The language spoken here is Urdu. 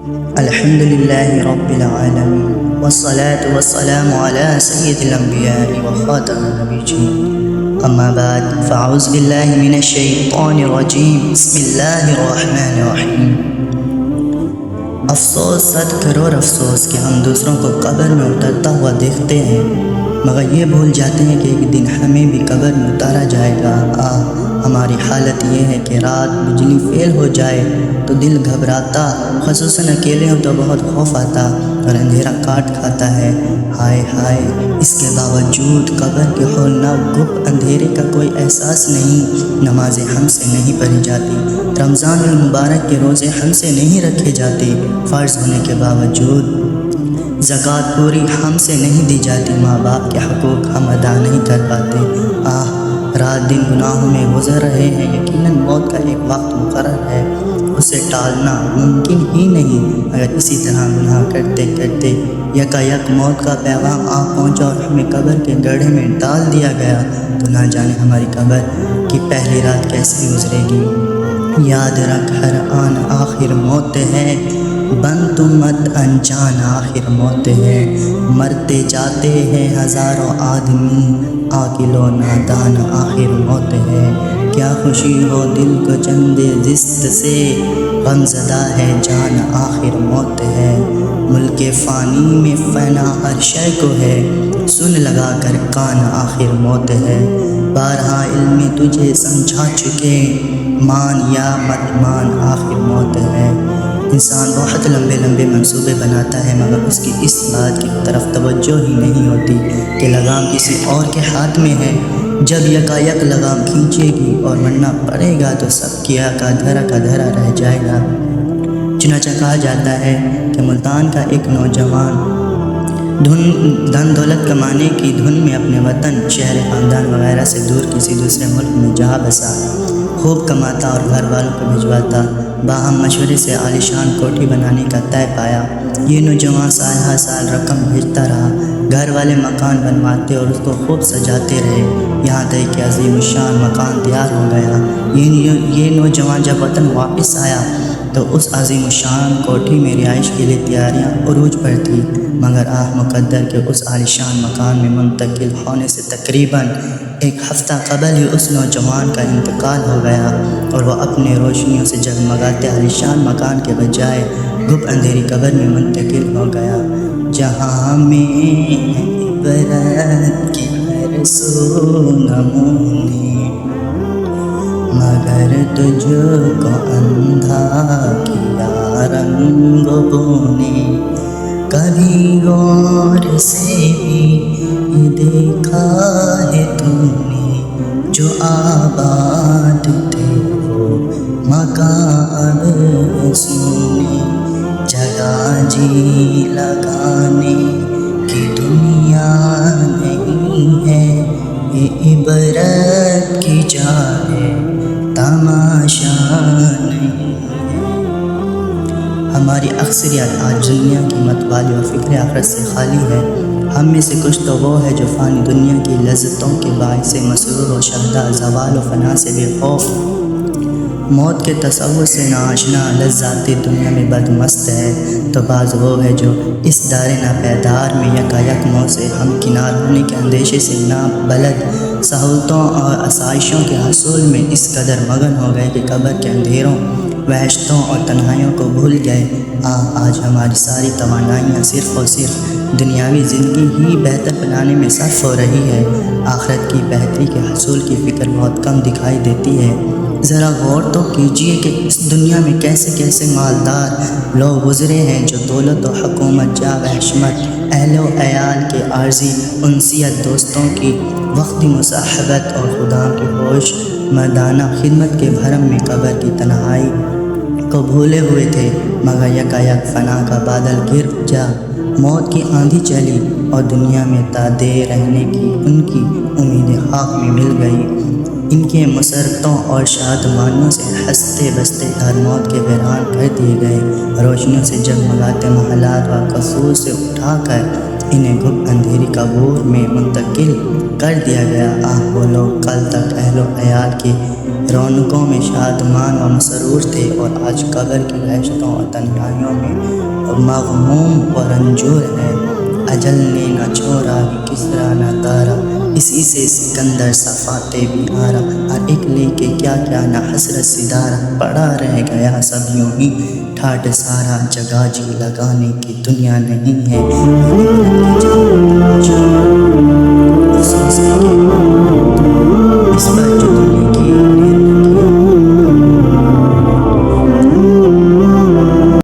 الحمدللہ رب العالمین والصلاة والسلام علی سید الانبیاء وخاتم النبیین اما بعد فاعوذ باللہ من الشیطان الرجیم بسم اللہ الرحمن الرحیم۔ افسوس، 100 کروڑ افسوس کہ ہم دوسروں کو قبر میں اترتا ہوا دیکھتے ہیں، مگر یہ بھول جاتے ہیں کہ ایک دن ہمیں بھی قبر میں اتارا جائے گا۔ ہماری حالت یہ ہے کہ رات بجلی فیل ہو جائے تو دل گھبراتا، خصوصاً اکیلے ہوں تو بہت خوف آتا اور اندھیرا کاٹ کھاتا ہے۔ ہائے ہائے، اس کے باوجود قبر کے ہولناک گپ اندھیرے کا کوئی احساس نہیں۔ نمازیں ہم سے نہیں پڑھی جاتی، رمضان المبارک کے روزے ہم سے نہیں رکھے جاتے، فرض ہونے کے باوجود زکوٰۃ پوری ہم سے نہیں دی جاتی، ماں باپ کے حقوق ہم ادا نہیں کر پاتے۔ رات دن گناہوں میں گزر رہے ہیں، یقیناً موت کا ایک وقت مقرر ہے، اسے ٹالنا ممکن ہی نہیں۔ اگر اسی طرح گناہ کرتے کرتے یکایک موت کا پیغام آ پہنچا اور ہمیں قبر کے گڑھے میں ڈال دیا گیا تو نہ جانے ہماری قبر کی پہلی رات کیسے گزرے گی۔ یاد رکھ، ہر آن آخر موت ہے، بن تو مت انجان آخر موت ہے۔ مرتے جاتے ہیں ہزاروں آدمی، عاقل و نادان آخر موت ہے۔ کیا خوشی ہو دل کو چندے زست سے، غم زدہ ہے جان آخر موت ہے۔ ملک فانی میں فنا ہر شے کو ہے، سن لگا کر کان آخر موت ہے۔ بارہا علم تجھے سمجھا چکے، مان یا مت مان آخر موت ہے۔ انسان بہت لمبے لمبے منصوبے بناتا ہے، مگر اس کی اس بات کی طرف توجہ ہی نہیں ہوتی کہ لگام کسی اور کے ہاتھ میں ہے۔ جب یکایک لگام کھینچے گی اور مرنا پڑے گا تو سب کیا کا دھرا رہ جائے گا۔ چنانچہ کہا جاتا ہے کہ ملتان کا ایک نوجوان دھن دولت کمانے کی دھن میں اپنے وطن، شہر، خاندان وغیرہ سے دور کسی دوسرے ملک میں جا بسا، خوب کماتا اور گھر والوں کو بھجواتا، باہم مشورے سے عالیشان کوٹھی بنانے کا طے پایا۔ یہ نوجوان سال ہر سال رقم بھیجتا رہا، گھر والے مکان بنواتے اور اس کو خوب سجاتے رہے، یہاں تک کہ عظیم الشان مکان تیار ہو گیا۔ یہ نوجوان جب وطن واپس آیا تو اس عظیم الشان کوٹھی میں رہائش کے لیے تیاریاں عروج پر تھی، مگر مقدر کہ اس عالیشان مکان میں منتقل ہونے سے تقریباً ایک ہفتہ قبل ہی اس نوجوان کا انتقال ہو گیا اور وہ اپنے روشنیوں سے جگمگاتے عالیشان مکان کے بجائے گھپ اندھیری قبر میں منتقل ہو گیا۔ جہاں میں عبرت کی ہر سو نمونے، مگر تجھ کو اندھا کیا رنگوں نے، کبھی غور سے بھی دیکھا ہے تم نے، جو آباد تھے وہ مکان اب سونے، جگہ جی لگانے کی دنیا نہیں ہے، یہ عبرت کی جا ہے، تماشا نہیں ہے۔ ہماری اکثریت آج دنیا کی متوالی اور فکر آخرت سے خالی ہے۔ ہم میں سے کچھ تو وہ ہے جو فانی دنیا کی لذتوں کے باعث مسرور و شہدا، زوال و فنا سے بے خوف، موت کے تصور سے ناآشنا، لذات دنیا میں بدمست ہے، تو بعض وہ ہے جو اس دار ناپیدار میں یکایک موت سے ہمکنار ہونے کے اندیشے سے نابلد سہولتوں اور آسائشوں کے حصول میں اس قدر مگن ہو گئے کہ قبر کے اندھیروں، وحشتوں اور تنہائیوں کو بھول گئے۔ آج ہماری ساری توانائیاں صرف اور صرف دنیاوی زندگی ہی بہتر بنانے میں صرف ہو رہی ہے، آخرت کی بہتری کے حصول کی فکر بہت کم دکھائی دیتی ہے۔ ذرا غور تو کیجئے کہ اس دنیا میں کیسے کیسے مالدار لوگ گزرے ہیں جو دولت و حکومت، جاہ و حشمت، اہل و عیال کے عارضی انسیت، دوستوں کی وقتی مصاحبت اور خدا کی ہوش مردانہ خدمت کے بھرم میں قبر کی تنہائی کو بھولے ہوئے تھے، مگر یکایک فنا کا بادل گر جا، موت کی آندھی چلی اور دنیا میں تا دیر رہنے کی ان کی امیدیں خاک میں مل گئی۔ ان کے مسرتوں اور شادمانیوں سے ہنستے بستے گھر موت کے ویران کر دیے گئے، روشنیوں سے جگمگاتے محلات و قصور سے اٹھا کر انہیں گھپ اندھیری قبور میں منتقل کر دیا گیا۔ وہ لوگ کل تک اہل و عیال کی رونقوں میں شادمان و مسرور تھے اور آج قبر کی وحشتوں اور تنہائیوں میں مغموم و رنجور ہے، اجل نے نہ چھوڑا کسرا نہ دارا، اسی سے سکندر صفاتے بھی آرا، اور ایک لے کے کیا کیا نہ حسرت ستارہ، پڑا رہ گیا سب یوں ہی ٹھاٹ سارا، جگہ جی لگانے کی دنیا نہیں ہے، افسوس ہے کہ